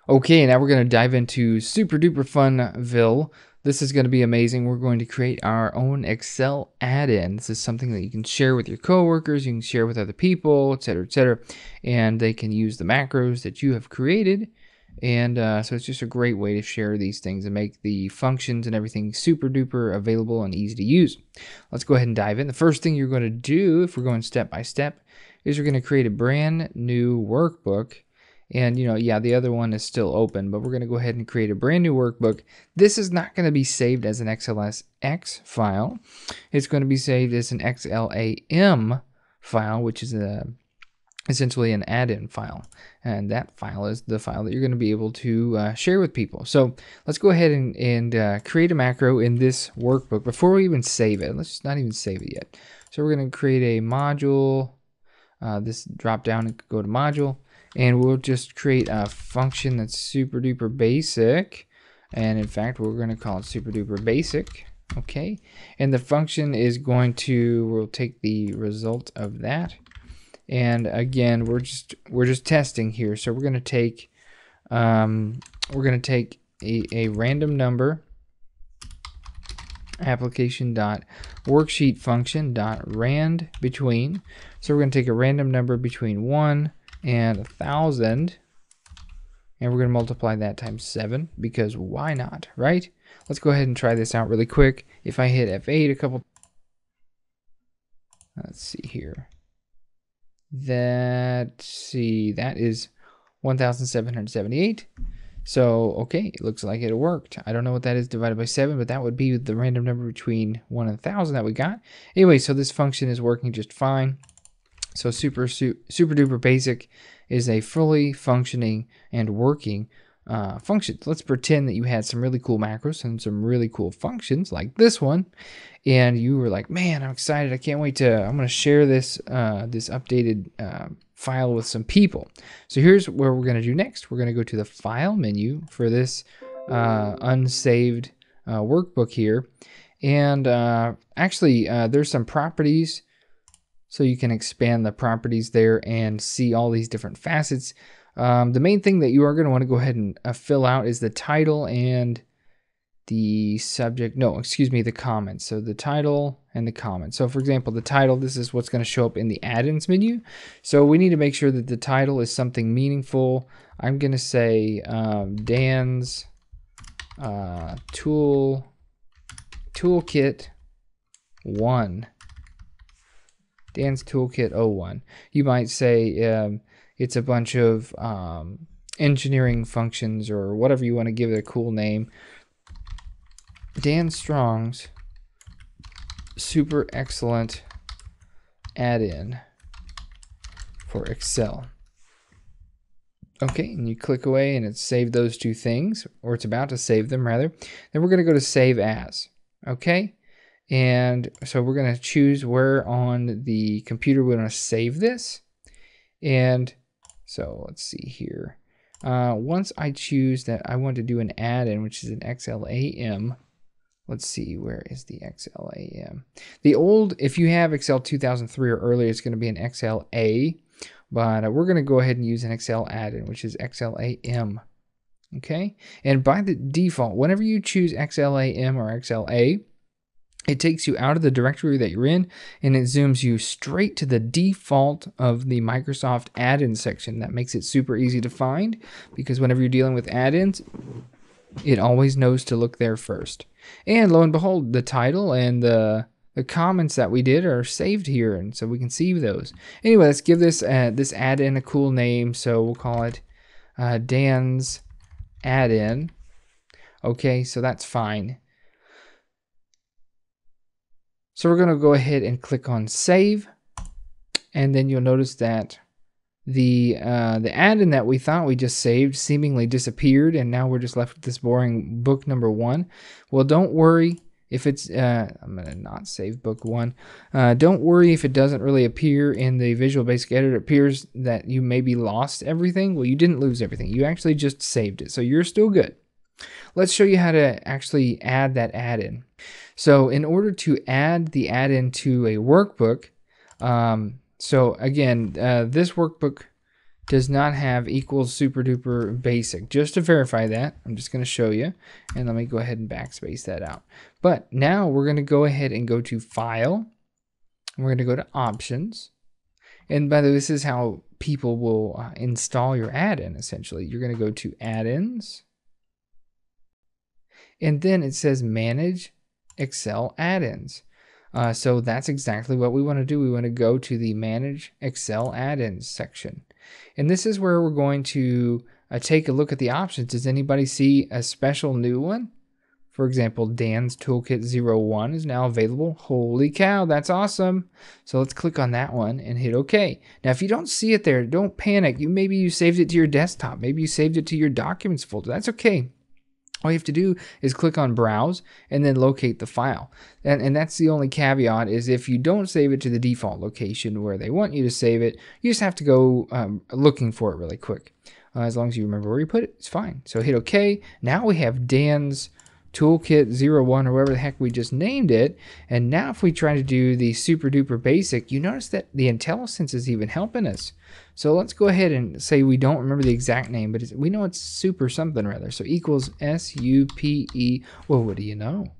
Okay, now we're going to dive into super duper funville. This is going to be amazing. We're going to create our own Excel add-in. This is something that you can share with your coworkers, you can share with other people, etc., and they can use the macros that you have created. And so it's just a great way to share these things and make the functions and everything super duper available and easy to use. Let's go ahead and dive in. The first thing you're going to do, if we're going step by step, is we're going to create a brand new workbook. And, yeah, the other one is still open, but we're going to go ahead and create a brand new workbook. This is not going to be saved as an XLSX file. It's going to be saved as an XLAM file, which is essentially an add-in file. And that file is the file that you're going to be able to share with people. So let's go ahead and create a macro in this workbook before we even save it. Let's not even save it yet. So we're going to create a module. This drop down and go to module. And we'll just create a function that's super duper basic. And in fact, we're going to call it super duper basic. Okay. And the function is going to, we'll take the result of that. And again, we're just testing here. So we're going to take, a random number application.worksheet function.rand between. So we're going to take a random number between 1 and 1,000, and we're going to multiply that times 7 because why not, right? Let's go ahead and try this out really quick. If I hit F8 a couple, let's see here. That is 1,778. So, okay, it looks like it worked. I don't know what that is divided by 7, but that would be the random number between 1 and 1,000 that we got. Anyway, so this function is working just fine. So super duper basic is a fully functioning and working function. Let's pretend that you had some really cool macros and some really cool functions like this one, and you were like, man, I'm excited. I can't wait I'm going to share this this updated file with some people. So here's where we're going to do next. We're going to go to the file menu for this unsaved workbook here. And actually, there's some properties. So you can expand the properties there and see all these different facets. The main thing that you are going to want to go ahead and fill out is the title and the subject. No, excuse me, the comments. So the title and the comments. So for example, the title, this is what's going to show up in the add-ins menu. So we need to make sure that the title is something meaningful. I'm going to say Dan's Toolkit 1. Dan's Toolkit 01. You might say it's a bunch of engineering functions or whatever you want to give it a cool name. Dan Strong's super excellent add-in for Excel. Okay, and you click away and it's saved those two things, or it's about to save them rather. Then we're going to go to Save As. Okay. And so we're going to choose where on the computer we want to save this. And so let's see here. Once I choose that I want to do an add-in, which is an XLAM. Let's see, where is the XLAM? The old, if you have Excel 2003 or earlier, it's going to be an XLA. But we're going to go ahead and use an Excel add-in, which is XLAM. Okay. And by the default, whenever you choose XLAM or XLA, it takes you out of the directory that you're in, and it zooms you straight to the default of the Microsoft add-in section. That makes it super easy to find, because whenever you're dealing with add-ins, it always knows to look there first. And lo and behold, the title and the comments that we did are saved here, and so we can see those. Anyway, let's give this this add-in a cool name. So we'll call it Dan's add-in. Okay, so that's fine. So we're going to go ahead and click on Save, and then you'll notice that the add-in that we thought we just saved seemingly disappeared, and now we're just left with this boring book number 1. Well, don't worry if it's I'm going to not save book 1. Don't worry if it doesn't really appear in the Visual Basic Editor. It appears that you maybe lost everything. Well, you didn't lose everything. You actually just saved it, so you're still good. Let's show you how to actually add that add-in. So in order to add the add-in to a workbook, so again, this workbook does not have equals super duper basic. Just to verify that, I'm just going to show you, and let me go ahead and backspace that out. But now we're going to go ahead and go to File, and we're going to go to Options. And by the way, this is how people will install your add-in, essentially. You're going to go to Add-ins, and then it says Manage Excel Add-ins. So that's exactly what we want to do. We want to go to the Manage Excel Add-ins section. And this is where we're going to take a look at the options. Does anybody see a special new one? For example, Dan's Toolkit 01 is now available. Holy cow, that's awesome. So let's click on that one and hit OK. Now, if you don't see it there, don't panic. Maybe you saved it to your desktop. Maybe you saved it to your Documents folder. That's okay. All you have to do is click on Browse and then locate the file. And that's the only caveat, is if you don't save it to the default location where they want you to save it, you just have to go looking for it really quick. As long as you remember where you put it, it's fine. So hit OK. Now we have Dan's Toolkit 01, or whatever the heck we just named it. And now if we try to do the super duper basic, you notice that the IntelliSense is even helping us. So let's go ahead and say we don't remember the exact name, but we know it's super something rather. So equals SUPE. Well, what do you know?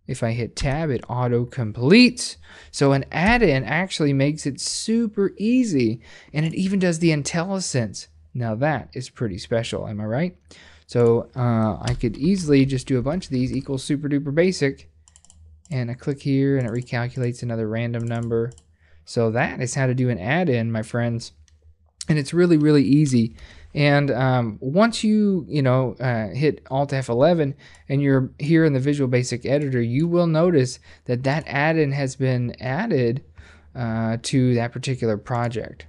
If I hit tab, it auto completes. So an add-in actually makes it super easy, and it even does the IntelliSense. Now that is pretty special, am I right? So I could easily just do a bunch of these equals super duper basic, and I click here and it recalculates another random number. So that is how to do an add-in, my friends, and it's really, really easy. And once you hit Alt F11 and you're here in the Visual Basic Editor, you will notice that that add-in has been added to that particular project.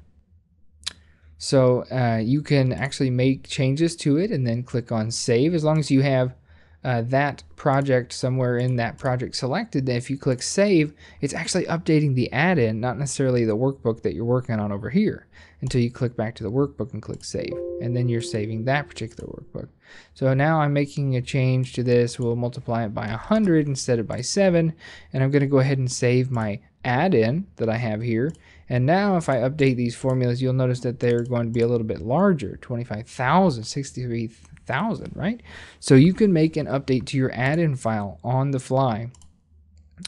So you can actually make changes to it and then click on Save. As long as you have that project somewhere in that project selected, if you click Save, it's actually updating the add-in, not necessarily the workbook that you're working on over here, until you click back to the workbook and click Save. And then you're saving that particular workbook. So now I'm making a change to this. We'll multiply it by 100 instead of by 7. And I'm going to go ahead and save my add-in that I have here. And now if I update these formulas, you'll notice that they're going to be a little bit larger, 25,000, 63,000, right? So you can make an update to your add-in file on the fly.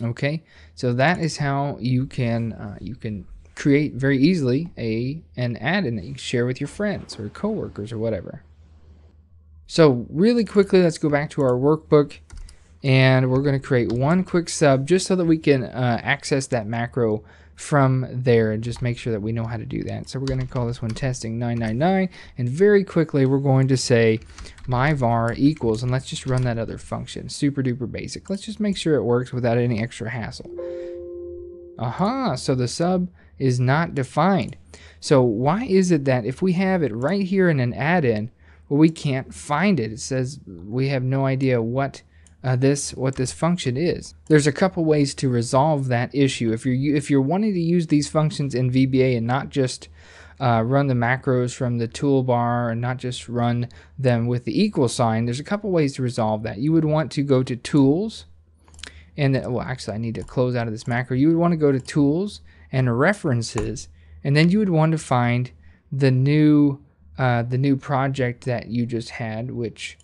Okay, so that is how you can create very easily an add-in that you can share with your friends or coworkers or whatever. So really quickly, let's go back to our workbook, and we're going to create one quick sub just so that we can access that macro from there and just make sure that we know how to do that. So we're going to call this one testing 999, and very quickly we're going to say my var equals, and let's just run that other function, super duper basic. Let's just make sure it works without any extra hassle. Aha, so the sub is not defined. So why is it that if we have it right here in an add-in, well, we can't find it? It says we have no idea what this function is. There's a couple ways to resolve that issue. If you're wanting to use these functions in VBA and not just run the macros from the toolbar and not just run them with the equal sign, there's a couple ways to resolve that. You would want to go to Tools, and then, well, actually I need to close out of this macro. You would want to go to Tools and References, and then you would want to find the new project that you just had, which,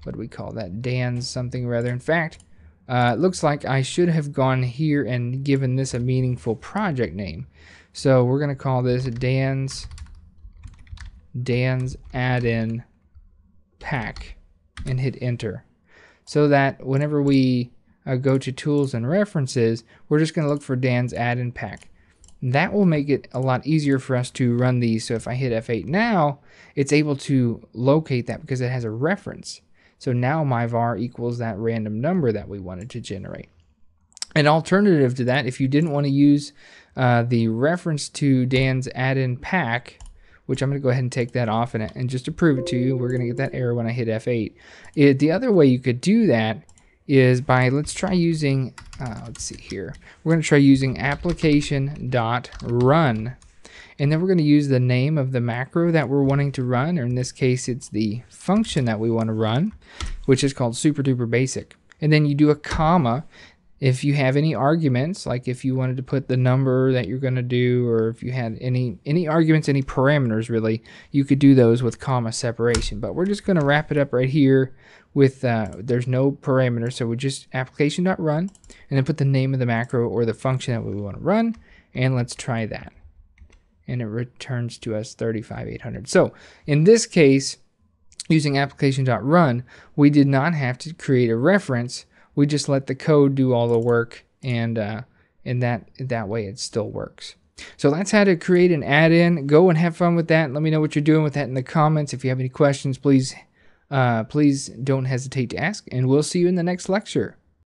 what do we call that? Dan's something or other. In fact, it looks like I should have gone here and given this a meaningful project name. So we're going to call this Dan's add-in pack and hit enter. So that whenever we go to Tools and References, we're just going to look for Dan's add-in pack. That will make it a lot easier for us to run these. So if I hit F8 now, it's able to locate that because it has a reference. So now my var equals that random number that we wanted to generate. An alternative to that, if you didn't want to use the reference to Dan's add-in pack, which I'm going to go ahead and take that off, and just to prove it to you, we're going to get that error when I hit F8. The other way you could do that is by, let's try using, let's see here, we're going to try using application.run. And then we're going to use the name of the macro that we're wanting to run, or in this case, it's the function that we want to run, which is called super duper basic. And then you do a comma, If you have any arguments, like if you wanted to put the number that you're going to do, or if you had any arguments, any parameters really, you could do those with comma separation. But we're just going to wrap it up right here with there's no parameter, so we just application.run and then put the name of the macro or the function that we want to run, and let's try that. And it returns to us 35800. So in this case, using application.run, we did not have to create a reference. We just let the code do all the work, and in that way it still works. So that's how to create an add-in. Go and have fun with that. Let me know what you're doing with that in the comments. If you have any questions, please don't hesitate to ask, and we'll see you in the next lecture.